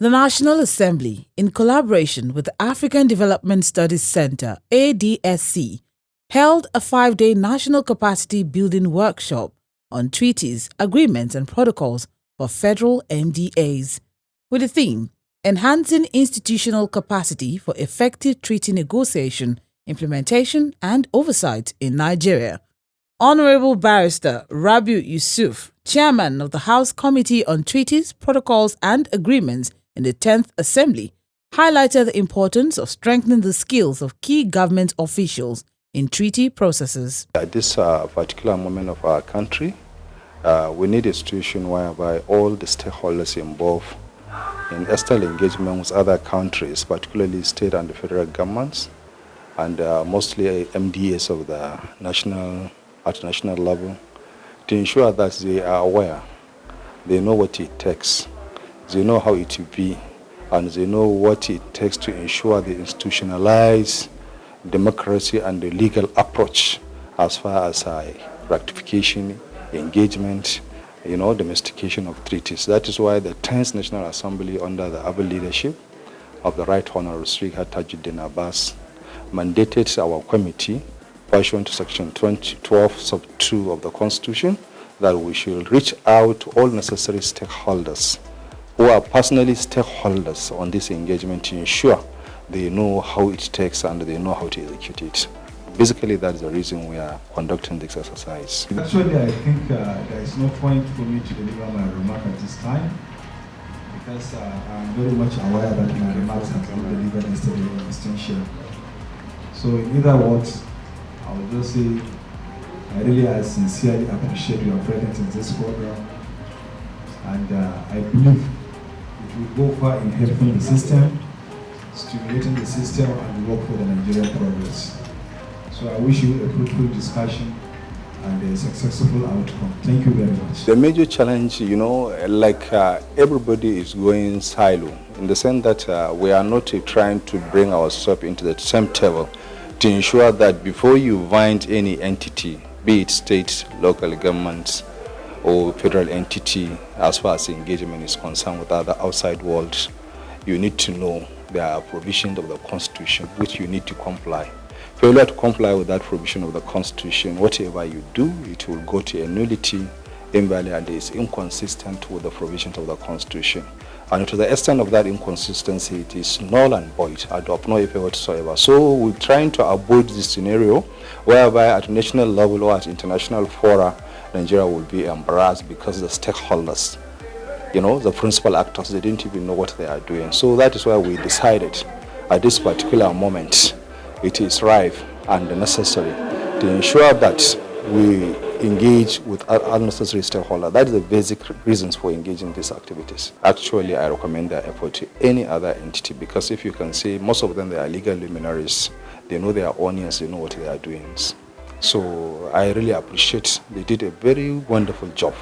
The National Assembly, in collaboration with the African Development Studies Center, ADSC, held a 5-day national capacity building workshop on treaties, agreements and protocols for federal MDAs, with the theme, Enhancing Institutional Capacity for Effective Treaty Negotiation, Implementation and Oversight in Nigeria. Honorable Barrister Rabiu Yusuf, Chairman of the House Committee on Treaties, Protocols and Agreements in the 10th Assembly, highlighted the importance of strengthening the skills of key government officials in treaty processes. At this particular moment of our country, we need a situation whereby all the stakeholders involved in external engagement with other countries, particularly state and the federal governments, and mostly MDAs of the at national level, to ensure that they are aware, they know what it takes, they know how it will be, and they know what it takes to ensure the institutionalized democracy and the legal approach as far as ratification, engagement, domestication of treaties. That is why the 10th National Assembly, under the able leadership of the Right Honorable Speaker Tajuddin Abbas, mandated our committee, pursuant to Section 12 sub 2 of the Constitution, that we should reach out to all necessary stakeholders who are personally stakeholders on this engagement to ensure they know how it takes and they know how to execute it. Basically, that's the reason we are conducting this exercise. Actually, I think there is no point for me to deliver my remark at this time, because I'm very much aware that my remarks have been delivered yesterday in extension. So in either words, I will just say I sincerely appreciate your presence in this program, and I believe it will go far in helping the system, stimulating the system, and work for the Nigerian progress. So I wish you a fruitful discussion and a successful outcome. Thank you very much. The major challenge, everybody is going silo, in the sense that we are not trying to bring ourselves into the same table to ensure that before you find any entity, be it state, local governments, or federal entity, as far as engagement is concerned with other outside worlds, you need to know there are provisions of the Constitution which you need to comply. Failure to comply with that provision of the Constitution, whatever you do, it will go to a nullity, invalid, and is inconsistent with the provisions of the Constitution. And to the extent of that inconsistency, it is null and void, and of no effect whatsoever. So we're trying to avoid this scenario whereby at national level or at international fora, Nigeria will be embarrassed because the stakeholders, the principal actors, they didn't even know what they are doing. So that is why we decided at this particular moment, it is ripe and necessary to ensure that we engage with unnecessary stakeholders. That is the basic reasons for engaging in these activities. Actually, I recommend their effort to any other entity, because if you can see, most of them, they are legal luminaries. They know their audience, they know what they are doing. So I really appreciate, they did a very wonderful job.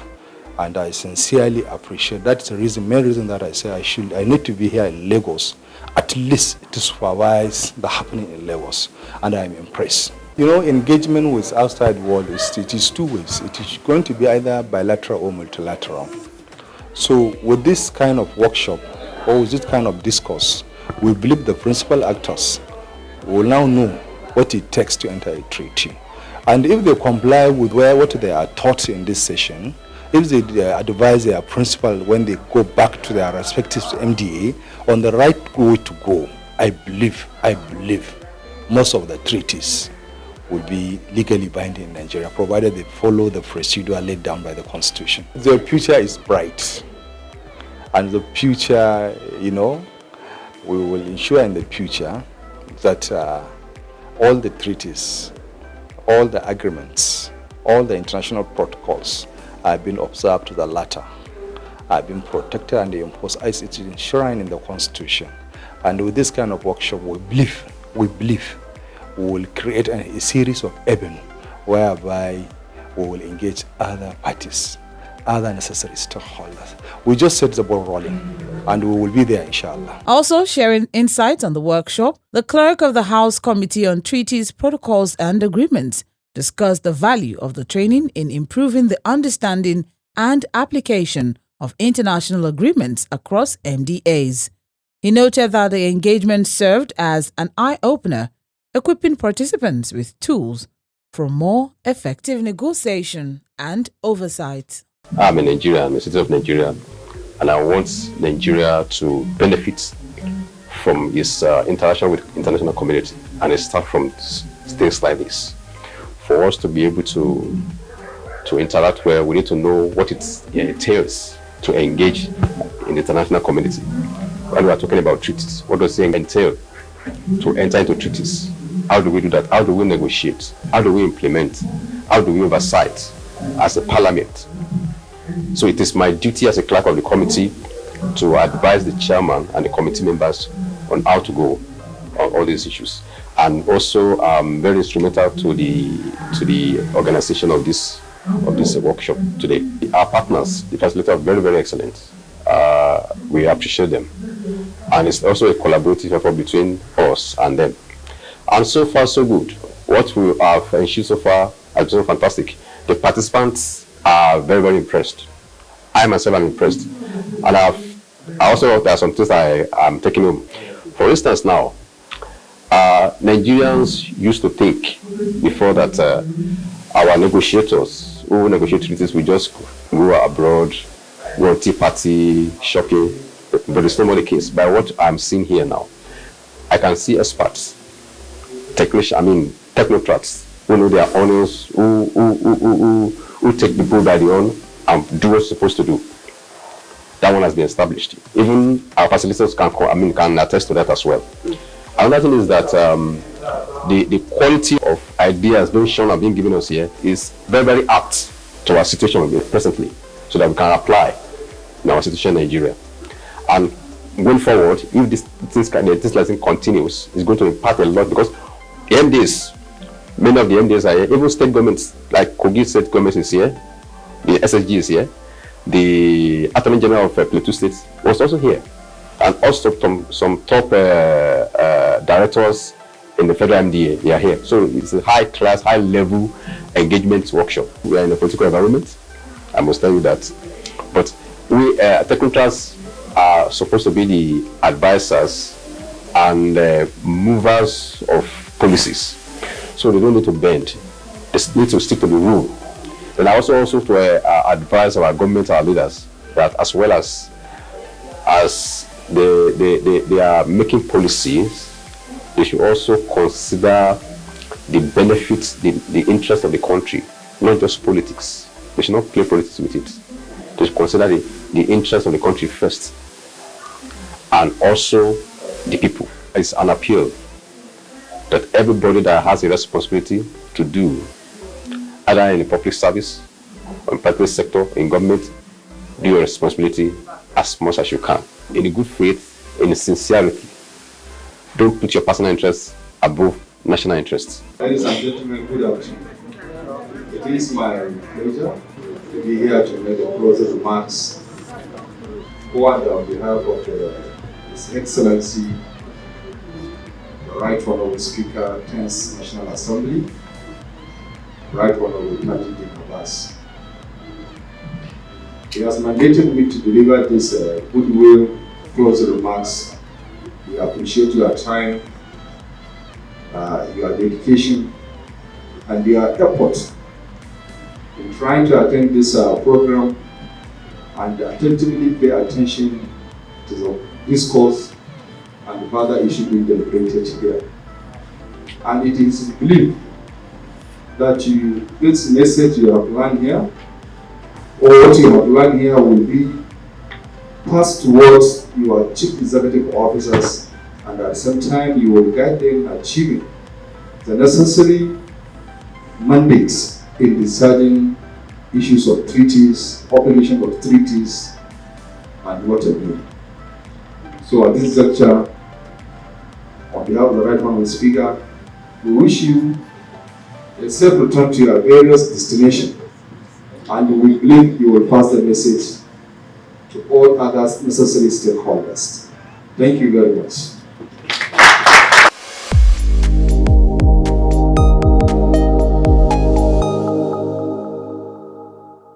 And I sincerely appreciate. That's the main reason that I say I need to be here in Lagos, at least to supervise the happening in Lagos. And I'm impressed. Engagement with outside world, it is two ways. It is going to be either bilateral or multilateral. So with this kind of workshop, or with this kind of discourse, we believe the principal actors will now know what it takes to enter a treaty. And if they comply with what they are taught in this session, if they advise their principal when they go back to their respective MDA on the right way to go, I believe most of the treaties will be legally binding in Nigeria, provided they follow the procedure laid down by the Constitution. The future is bright, and the future, we will ensure in the future that all the treaties, all the agreements, all the international protocols have been observed to the latter, have been protected and enforced as it is enshrined in the Constitution. And with this kind of workshop, we believe we will create a series of avenues whereby we will engage other parties, other necessary stakeholders. We just set the ball rolling, and we will be there, inshallah. Also sharing insights on the workshop, the clerk of the House Committee on Treaties, Protocols and Agreements discussed the value of the training in improving the understanding and application of international agreements across MDAs. He noted that the engagement served as an eye-opener, equipping participants with tools for more effective negotiation and oversight. I'm a Nigerian, I'm a citizen of Nigeria, and I want Nigeria to benefit from its interaction with international community, and it starts from things like this. For us to be able to interact well, we need to know what it entails to engage in the international community. When we are talking about treaties, what does it entail to enter into treaties? How do we do that? How do we negotiate? How do we implement? How do we oversight as a parliament? So it is my duty as a clerk of the committee to advise the chairman and the committee members on how to go on all these issues. And also very instrumental to the organization of this workshop today. Our partners, the facilitator, are very, very excellent. We appreciate them. And it's also a collaborative effort between us and them. And so far, so good. What we have ensured so far has been fantastic. The participants are very, very impressed. I myself am impressed. And I also, there are some things I'm taking home. For instance, now, Nigerians used to think before that our negotiators who negotiate treaties will just go abroad, go on tea party, shopping, but it's not more the case. By what I'm seeing here now, I can see experts, technocrats who know their honors, who take the bull by the horn and do what's supposed to do. That one has been established. Even our facilitators can attest to that as well. Another thing is that the quality of ideas being shown and being given us here is very, very apt to our situation presently, so that we can apply in our situation in Nigeria. And going forward, if this lesson continues, it's going to impact a lot, because the MDAs, many of the MDAs are here, even state governments, like Kogi State Government is here, the SSG is here, the Attorney General of Plateau State was also here, and also some top directors in the Federal MDA, they are here. So it's a high-class, high-level engagement workshop. We are in a political environment, I must tell you that. But we, technocrats, are supposed to be the advisors and movers of policies. So they don't need to bend. They need to stick to the rule. And I also to advise our government, our leaders, that as well as they are making policies, they should also consider the benefits, the interest of the country, not just politics. They should not play politics with it. They should consider the interest of the country first, and also the people. It's an appeal that everybody that has a responsibility to do, either in the public service, or in private sector, in government, do your responsibility as much as you can, in a good faith, in a sincerity. Don't put your personal interests above national interests. Ladies and gentlemen, good afternoon. It is my pleasure to be here to make a closing remarks for and on behalf of His Excellency, the Right Honourable Speaker, 10th National Assembly, Right Honourable Tajudeen Abbas. He has mandated me to deliver this goodwill closing remarks. We appreciate your time, your dedication, and your effort in trying to attend this program and attentively pay attention to the discourse and the further issue being deliberated here. And it is believed that this message you have learned here, or what you have learned here, will be passed towards your chief executive officers, and at the same time you will guide them in achieving the necessary mandates in deciding issues of treaties, obligation of treaties, and what have you. So at this juncture, on behalf of the Right Honourable Speaker, we wish you a safe return to your various destinations, and we believe you will pass the message to all other necessary stakeholders. Thank you very much.